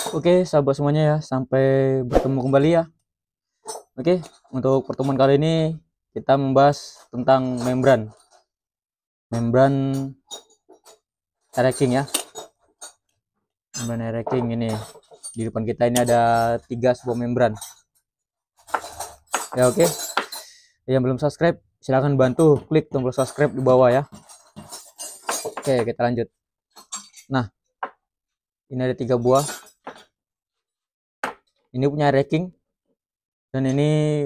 Oke, sahabat semuanya ya, sampai bertemu kembali ya. Oke, untuk pertemuan kali ini kita membahas tentang membran. Membran racking ya. Membran racking ini di depan kita ini ada 3 membran. Ya oke. Yang belum subscribe silahkan bantu klik tombol subscribe di bawah ya. Oke, kita lanjut. Nah, ini ada 3 buah. Ini punya racking dan ini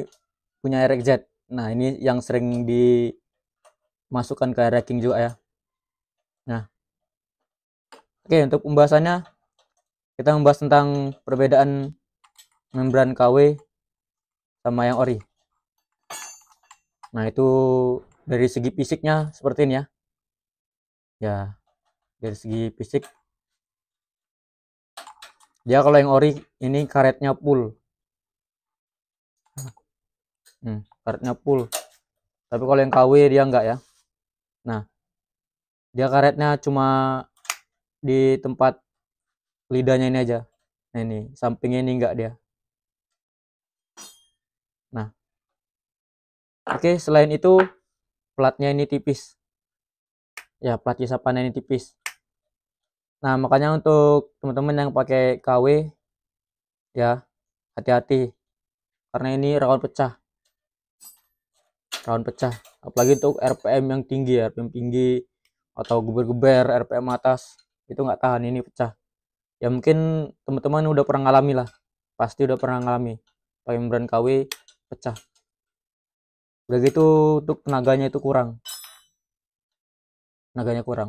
punya RXZ. Nah, ini yang sering dimasukkan ke racking juga ya. Nah, oke, untuk pembahasannya kita membahas tentang perbedaan membran KW sama yang ori. Nah, itu dari segi fisiknya seperti ini ya. Ya, dari segi fisik. Dia kalau yang ori ini karetnya full. Karetnya full. Tapi kalau yang KW dia enggak ya. Nah, dia karetnya cuma di tempat lidahnya ini aja. Nah, ini sampingnya ini enggak dia. Nah, oke, selain itu platnya ini tipis. Ya, plat isapannya ini tipis. Nah, makanya untuk teman-teman yang pakai KW ya, hati-hati karena ini rawan pecah. Apalagi untuk RPM yang tinggi, RPM tinggi atau geber-geber RPM atas itu nggak tahan, ini pecah. Ya mungkin teman-teman udah pernah ngalami lah, pasti udah pernah ngalami pakai membran KW pecah. Udah gitu untuk tenaganya itu kurang,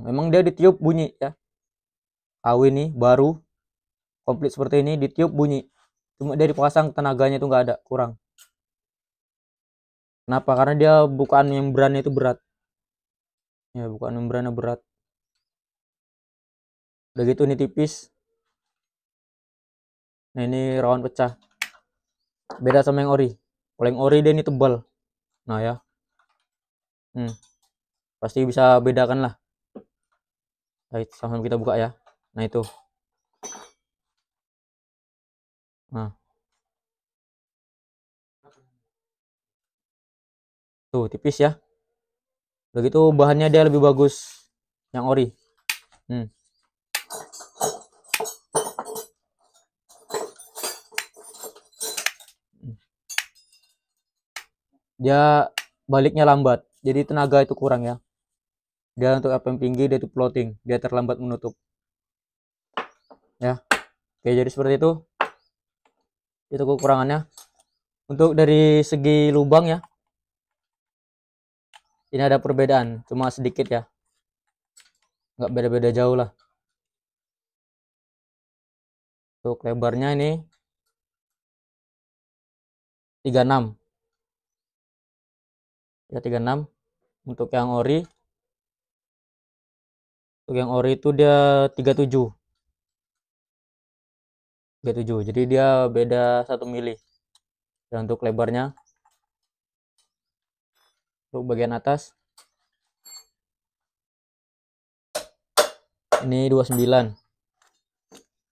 memang dia ditiup bunyi ya. KW ini baru komplit seperti ini ditiup bunyi, cuma dia dipasang tenaganya itu nggak ada, kurang. Kenapa? Karena dia bukan membrannya itu berat ya, bukan membrannya berat. Udah gitu ini tipis. Nah, ini rawan pecah. Beda sama yang ori. Kalau yang ori dia ini tebal. Nah ya, pasti bisa bedakan lah. Baik, sama kita buka ya. Nah itu. Nah, tuh tipis ya. Begitu bahannya dia lebih bagus yang ori. Dia baliknya lambat, jadi tenaga itu kurang ya. Dia untuk RPM tinggi, dia itu floating, dia terlambat menutup. Ya, oke, jadi seperti itu. Itu kekurangannya. Untuk dari segi lubang ya, ini ada perbedaan, cuma sedikit ya. Nggak beda-beda jauh lah. Untuk lebarnya ini 36. Ya 36. Untuk yang ori, itu dia 37. Jadi dia beda 1 mili. Dan untuk lebarnya, untuk bagian atas ini 29.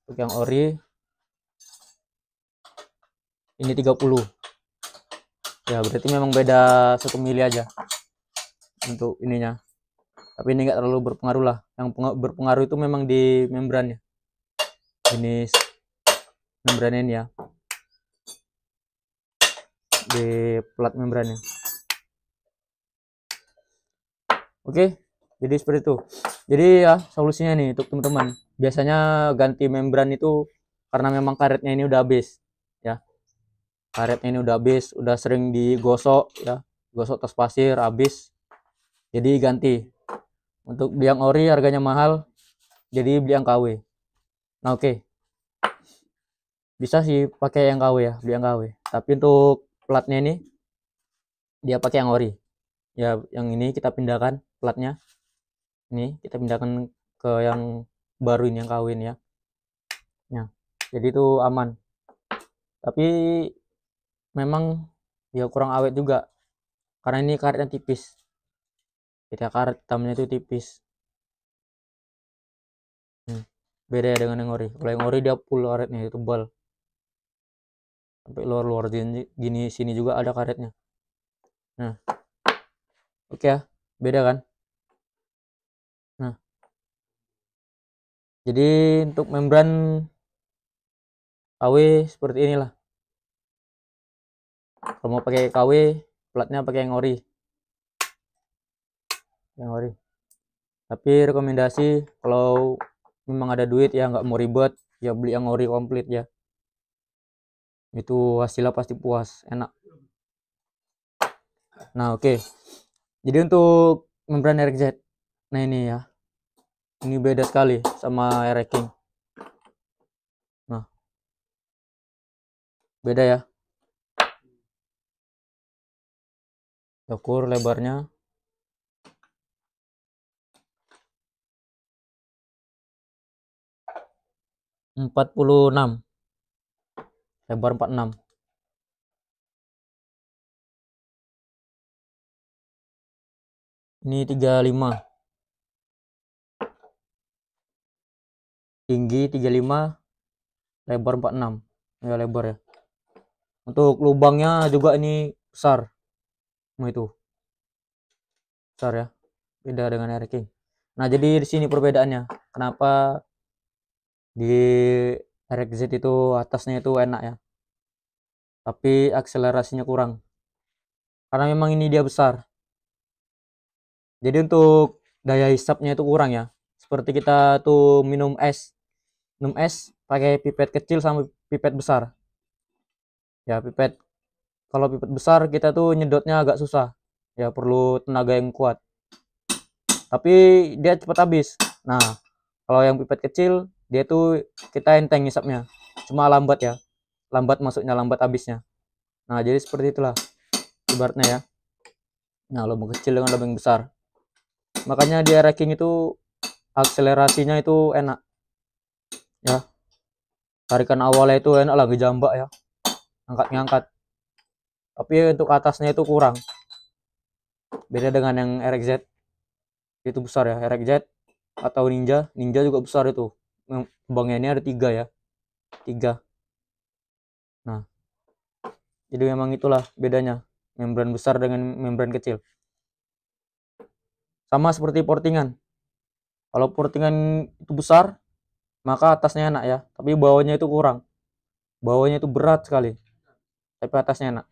Untuk yang ori ini 30. Ya berarti memang beda 1 mili aja untuk ininya. Tapi ini enggak terlalu berpengaruh lah. Yang berpengaruh itu memang di membrannya, jenis membrannya ini ya, di plat membrannya. Oke, jadi seperti itu. Jadi ya solusinya nih untuk teman-teman, biasanya ganti membran itu karena memang karetnya ini udah habis ya. Karetnya ini udah habis, udah sering digosok ya, gosok tas pasir habis, jadi ganti. Untuk beli yang ori harganya mahal, jadi beli yang KW. Nah oke, bisa sih pakai yang KW ya, beli yang KW. Tapi untuk platnya ini dia pakai yang ori ya. Yang ini kita pindahkan platnya, ini kita pindahkan ke yang baru ini, yang KW ini ya. Nah, jadi itu aman. Tapi memang ya kurang awet juga karena ini karetnya tipis. Kita karet hitamnya itu tipis. Beda ya dengan yang ori. Kalau yang ori dia full karetnya, tebal. Sampai luar-luar gini sini juga ada karetnya. Nah, oke ya, beda kan? Nah, jadi untuk membran KW seperti inilah. Kalau mau pakai KW, platnya pakai yang ori. Yang ori. Tapi rekomendasi kalau memang ada duit ya nggak mau ribet, ya beli yang ori komplit ya. Itu hasilnya pasti puas, enak. Nah, oke. Jadi untuk membran RX-Z. Nah, ini ya. Ini beda sekali sama RX King. Nah, beda ya. Ukur lebarnya 46, lebar 46. Ini 35. Tinggi 35, lebar 46. Ya lebar ya. Untuk lubangnya juga ini besar. Nah, itu besar ya. Beda dengan RX King. Nah, jadi di sini perbedaannya. Kenapa di RX-Z itu atasnya itu enak ya. Tapi akselerasinya kurang. Karena memang ini dia besar. Jadi untuk daya hisapnya itu kurang ya. Seperti kita tuh minum es. Minum es pakai pipet kecil sama pipet besar. Ya, pipet. Kalau pipet besar kita tuh nyedotnya agak susah. Ya, perlu tenaga yang kuat. Tapi dia cepat habis. Nah, kalau yang pipet kecil dia tuh kita enteng hisapnya. Cuma lambat ya. Lambat masuknya, lambat habisnya. Nah, jadi seperti itulah ibaratnya ya. Nah, lubang kecil dengan lubang besar. Makanya di racking itu akselerasinya itu enak. Ya, tarikan awalnya itu enak lah, ngejambak ya. Angkat-ngangkat. Tapi untuk atasnya itu kurang. Beda dengan yang RX-Z. Itu besar ya, RX-Z atau Ninja. Ninja juga besar itu. Lubangnya ini ada 3 ya. 3. Nah, jadi memang itulah bedanya. Membran besar dengan membran kecil. Sama seperti portingan. Kalau portingan itu besar, maka atasnya enak ya. Tapi bawahnya itu kurang. Bawahnya itu berat sekali. Tapi atasnya enak.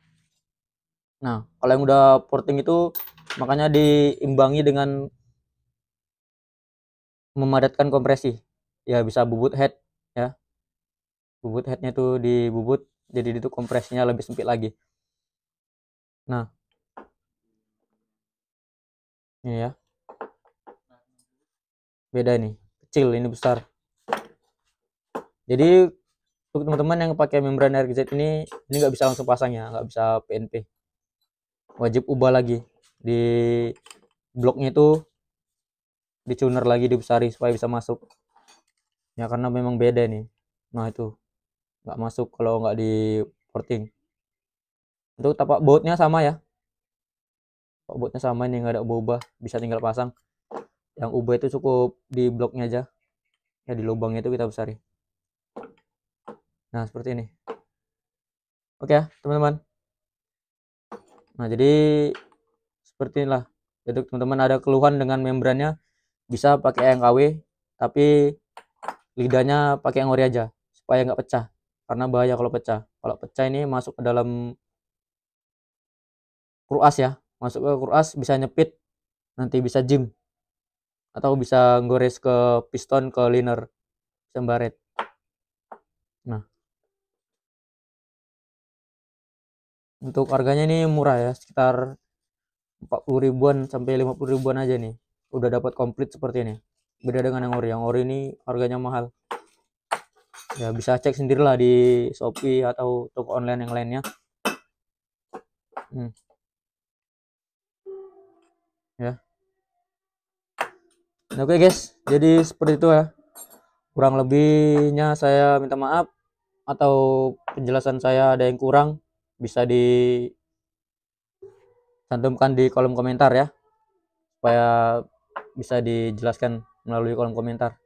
Nah, kalau yang udah porting itu makanya diimbangi dengan memadatkan kompresi. Ya bisa bubut head ya. Bubut headnya itu dibubut, jadi itu kompresinya lebih sempit lagi. Nah, ini ya. Beda nih. Kecil, ini besar. Jadi untuk teman-teman yang pakai membran RGZ ini nggak bisa langsung pasang ya, nggak bisa PNP. Wajib ubah lagi di bloknya itu, dicuner lagi, dibesari supaya bisa masuk. Ya karena memang beda nih. Nah itu nggak masuk kalau nggak di porting. Untuk tapak bautnya sama ya. Tapak bautnya sama, ini nggak ada ubah-ubah, bisa tinggal pasang. Yang ubah itu cukup di bloknya aja. Ya di lubangnya itu kita besari. Nah seperti ini. Oke ya teman-teman. Nah jadi seperti inilah. Jadi teman-teman ada keluhan dengan membrannya, bisa pakai yang KW, tapi lidahnya pakai yang ori aja supaya nggak pecah. Karena bahaya kalau pecah. Kalau pecah ini masuk ke dalam kuras ya. Masuk ke kuras bisa nyepit, nanti bisa jim atau bisa gores ke piston, ke liner, bisa baret. Nah, untuk harganya ini murah ya, sekitar 40 ribuan sampai 50 ribuan aja nih. Udah dapat komplit seperti ini. Beda dengan yang ori. Yang ori ini harganya mahal. Ya bisa cek sendirilah di Shopee atau toko online yang lainnya. Ya. Oke guys, jadi seperti itu ya. Kurang lebihnya saya minta maaf, atau penjelasan saya ada yang kurang bisa dicantumkan di kolom komentar ya, supaya bisa dijelaskan melalui kolom komentar.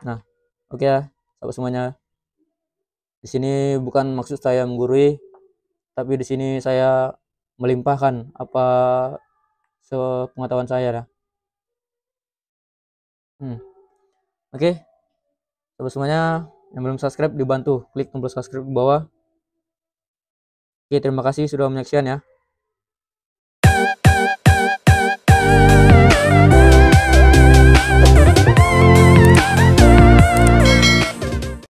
Nah, oke ya, sahabat semuanya. Di sini bukan maksud saya menggurui, tapi di sini saya melimpahkan apa sepengetahuan saya dah. Hmm. Oke, sahabat semuanya yang belum subscribe dibantu klik tombol subscribe di bawah. Oke, terima kasih sudah menyaksikan ya.